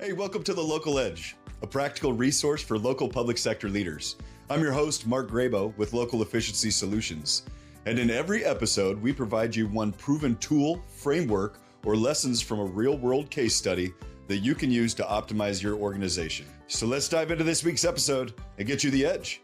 Hey, welcome to The Local Edge, a practical resource for local public sector leaders. I'm your host, Mark Grabo with Local Efficiency Solutions. And in every episode, we provide you one proven tool, framework, or lessons from a real-world case study that you can use to optimize your organization. So let's dive into this week's episode and get you the edge.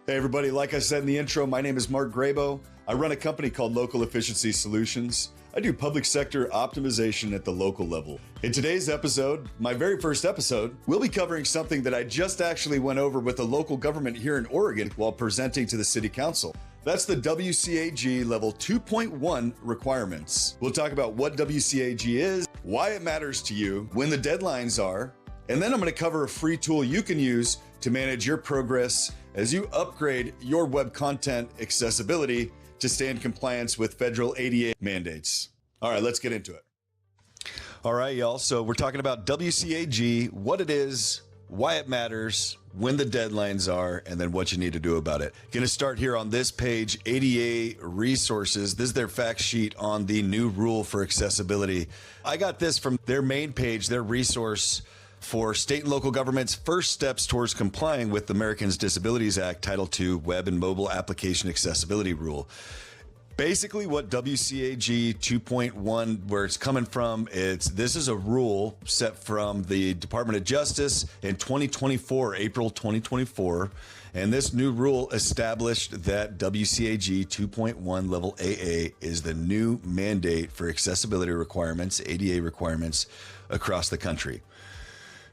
Hey everybody, like I said in the intro, my name is Mark Grabo. I run a company called Local Efficiency Solutions. I do public sector optimization at the local level. In today's episode, my very first episode, we'll be covering something that I just actually went over with the local government here in Oregon while presenting to the City Council. That's the WCAG Level 2.1 requirements. We'll talk about what WCAG is, why it matters to you, when the deadlines are, and then I'm going to cover a free tool you can use to manage your progress as you upgrade your web content accessibility to stay in compliance with federal ADA mandates. All right, let's get into it. All right, y'all. So we're talking about WCAG, what it is, why it matters, when the deadlines are, and then what you need to do about it. Going to start here on this page, ADA resources. This is their fact sheet on the new rule for accessibility. I got this from their main page, their resource for state and local governments' first steps towards complying with the Americans with Disabilities Act, Title II, Web and Mobile Application Accessibility Rule. Basically what WCAG 2.1, where it's coming from, this is a rule set from the Department of Justice in 2024, April 2024. And this new rule established that WCAG 2.1 level AA is the new mandate for accessibility requirements, ADA requirements across the country.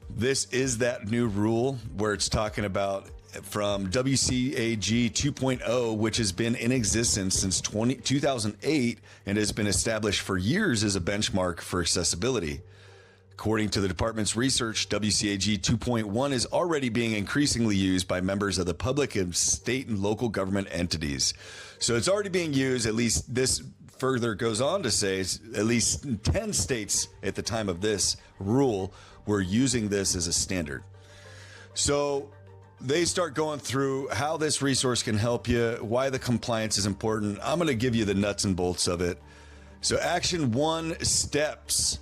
This is that new rule where it's talking about from WCAG 2.0, which has been in existence since 2008 and has been established for years as a benchmark for accessibility. According to the department's research, WCAG 2.1 is already being increasingly used by members of the public and state and local government entities. So it's already being used, at least this further goes on to say, at least 10 states at the time of this rule were using this as a standard. So they start going through how this resource can help you, why the compliance is important. I'm going to give you the nuts and bolts of it. So action 1, steps.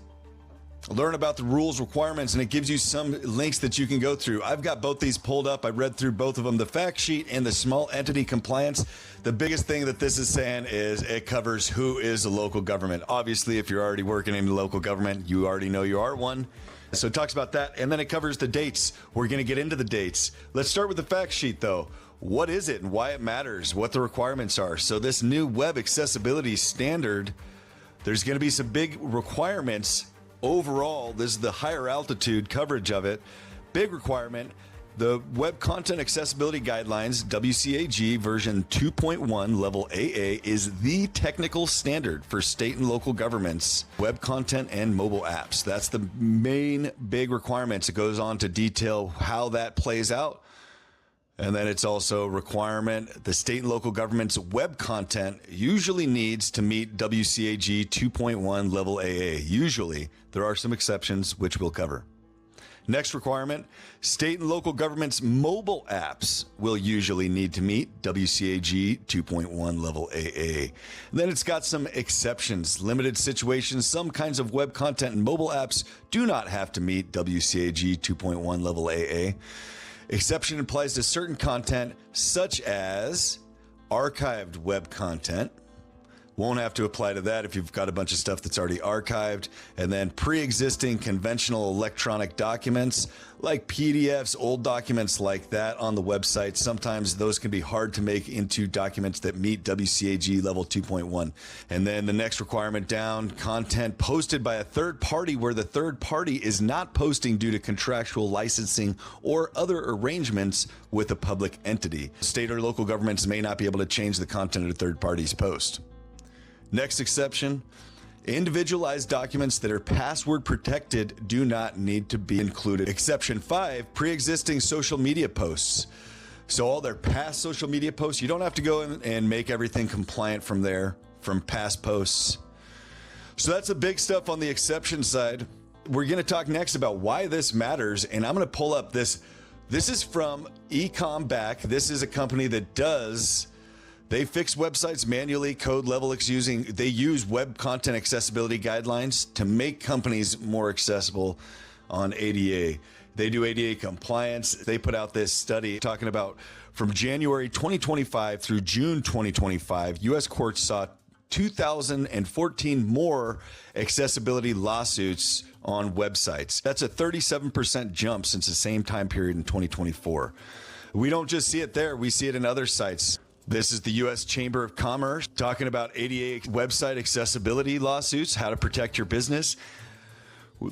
Learn about the rules, requirements, and it gives you some links that you can go through. I've got both these pulled up. I read through both of them, the fact sheet and the small entity compliance. The biggest thing that this is saying is it covers who is a local government. Obviously, if you're already working in local government, you already know you are one. So it talks about that, and then it covers the dates. We're going to get into the dates. Let's start with the fact sheet, though. What is it and why it matters, what the requirements are. So this new web accessibility standard, there's going to be some big requirements. Overall, this is the higher altitude coverage of it. Big requirement. The Web Content Accessibility Guidelines, WCAG version 2.1 level AA, is the technical standard for state and local governments, web content and mobile apps. That's the main big requirements. It goes on to detail how that plays out. And then it's also a requirement. The state and local government's web content usually needs to meet WCAG 2.1 level AA. Usually, there are some exceptions, which we'll cover. Next requirement, state and local government's mobile apps will usually need to meet WCAG 2.1 level AA. Then it's got some exceptions, limited situations. Some kinds of web content and mobile apps do not have to meet WCAG 2.1 level AA. Exception applies to certain content, such as archived web content. Won't have to apply to that if you've got a bunch of stuff that's already archived. And then pre-existing conventional electronic documents like PDFs, old documents like that on the website. Sometimes those can be hard to make into documents that meet WCAG level 2.1. And then the next requirement down, content posted by a third party where the third party is not posting due to contractual licensing or other arrangements with a public entity. State or local governments may not be able to change the content of a third party's post. Next exception, individualized documents that are password protected do not need to be included. Exception 5, pre-existing social media posts. So all their past social media posts, you don't have to go in and make everything compliant from there, from past posts. So that's the big stuff on the exception side. We're going to talk next about why this matters, and I'm going to pull up this. This is from eComback. This is a company that they fix websites manually, code level they use web content accessibility guidelines to make companies more accessible. on ADA. They do ADA compliance. They put out this study talking about from January 2025 through June 2025, U.S. courts saw 2,014 more accessibility lawsuits on websites. That's a 37% jump since the same time period in 2024. We don't just see it there, we see it in other sites. This is the U.S. Chamber of Commerce talking about ADA website accessibility lawsuits, how to protect your business.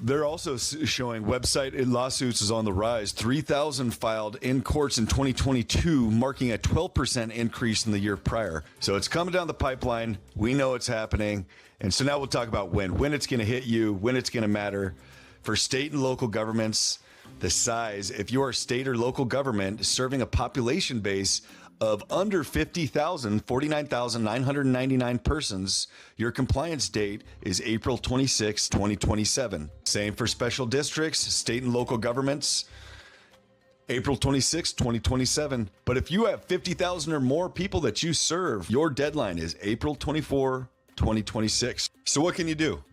They're also showing website lawsuits is on the rise. 3,000 filed in courts in 2022, marking a 12% increase in the year prior. So it's coming down the pipeline. We know it's happening. And so now we'll talk about when it's going to hit you, when it's going to matter. For state and local governments, the size, if you're a state or local government serving a population base of under 50,000, 49,999 persons, your compliance date is April 26, 2027. Same for special districts, state and local governments, April 26, 2027. But if you have 50,000 or more people that you serve, your deadline is April 24, 2026. So what can you do?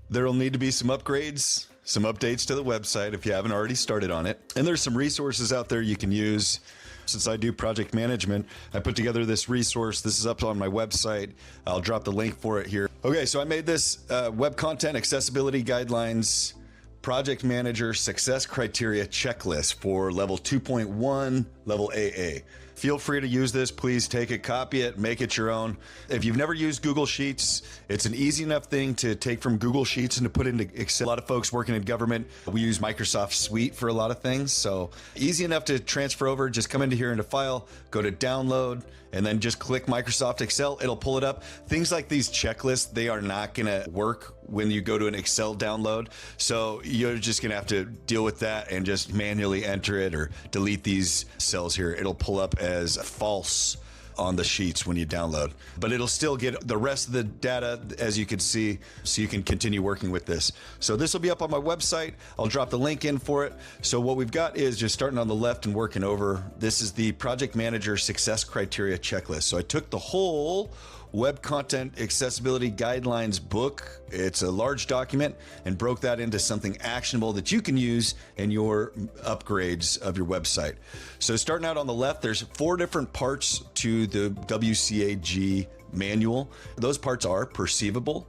There'll need to be some upgrades, some updates to the website if you haven't already started on it. And there's some resources out there you can use. Since I do project management, I put together this resource. This is up on my website. I'll drop the link for it here. Okay, so I made this web content accessibility guidelines project manager success criteria checklist for level 2.1, level AA. Feel free to use this. Please take it, copy it, make it your own. If you've never used Google Sheets, it's an easy enough thing to take from Google Sheets and to put into Excel. A lot of folks working in government, we use Microsoft Suite for a lot of things. So easy enough to transfer over. Just come into here into File, go to Download, and then just click Microsoft Excel. It'll pull it up. Things like these checklists, they are not going to work when you go to an Excel download. So you're just going to have to deal with that and just manually enter it or delete these cells here. It'll pull up as false on the sheets when you download, but it'll still get the rest of the data, as you can see, so you can continue working with this. So this will be up on my website. I'll drop the link in for it. So what we've got is just starting on the left and working over. This is the project manager success criteria checklist. So I took the whole web content accessibility guidelines book. It's a large document, and broke that into something actionable that you can use in your upgrades of your website. So starting out on the left, there's 4 different parts to the WCAG manual. Those parts are perceivable,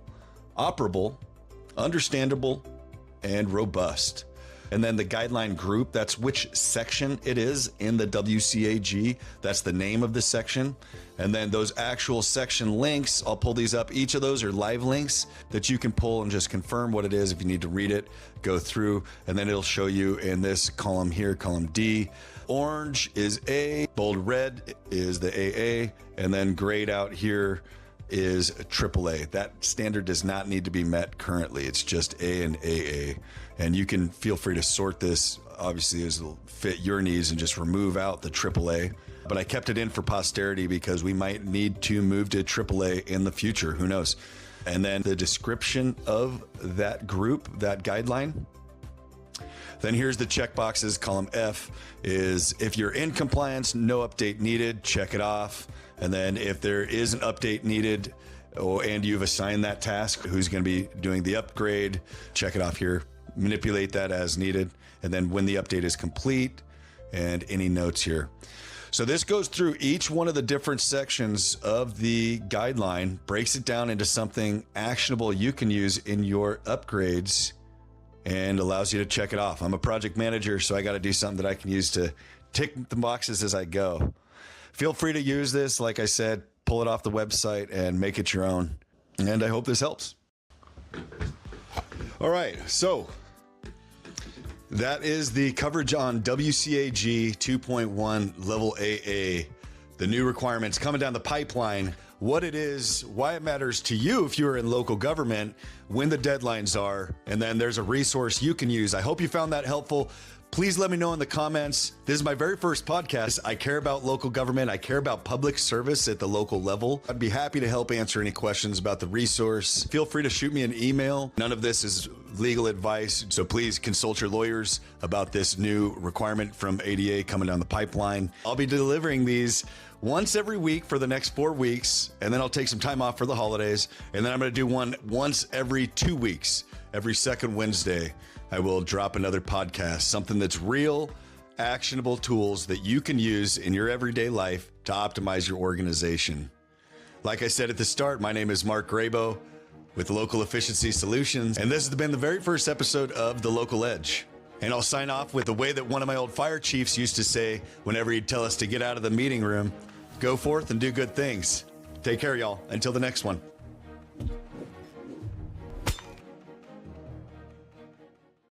operable, understandable, and robust. And then the guideline group, that's which section it is in the WCAG. That's the name of the section. And then those actual section links, I'll pull these up. Each of those are live links that you can pull and just confirm what it is. If you need to read it, go through, and then it'll show you in this column here, column D. Orange is A, bold red is the AA, and then grayed out here is AAA. That standard does not need to be met currently. It's just A and AA. And you can feel free to sort this, obviously, as it'll fit your needs, and just remove out the AAA. But I kept it in for posterity because we might need to move to AAA in the future. Who knows? And then the description of that group, that guideline. Then here's the checkboxes. Column F is if you're in compliance, no update needed, check it off. And then if there is an update needed, and you've assigned that task, who's going to be doing the upgrade, check it off here. Manipulate that as needed. And then when the update is complete, and any notes here. So this goes through each one of the different sections of the guideline, breaks it down into something actionable you can use in your upgrades, and allows you to check it off. I'm a project manager, so I got to do something that I can use to tick the boxes as I go. Feel free to use this. Like I said, pull it off the website and make it your own. And I hope this helps. All right, so that is the coverage on WCAG 2.1 level AA, the new requirements coming down the pipeline, what it is, why it matters to you if you're in local government, when the deadlines are, and then there's a resource you can use. I hope you found that helpful. Please let me know in the comments. This is my very first podcast. I care about local government. I care about public service at the local level. I'd be happy to help answer any questions about the resource. Feel free to shoot me an email. None of this is legal advice, so please consult your lawyers about this new requirement from ADA coming down the pipeline. I'll be delivering these once every week for the next 4 weeks, and then I'll take some time off for the holidays, and then I'm going to do one once every 2 weeks. Every second Wednesday, I will drop another podcast, something that's real, actionable tools that you can use in your everyday life to optimize your organization. Like I said at the start, my name is Mark Grabo with Local Efficiency Solutions, and this has been the very first episode of The Local Edge. And I'll sign off with the way that one of my old fire chiefs used to say whenever he'd tell us to get out of the meeting room, go forth and do good things. Take care, y'all. Until the next one.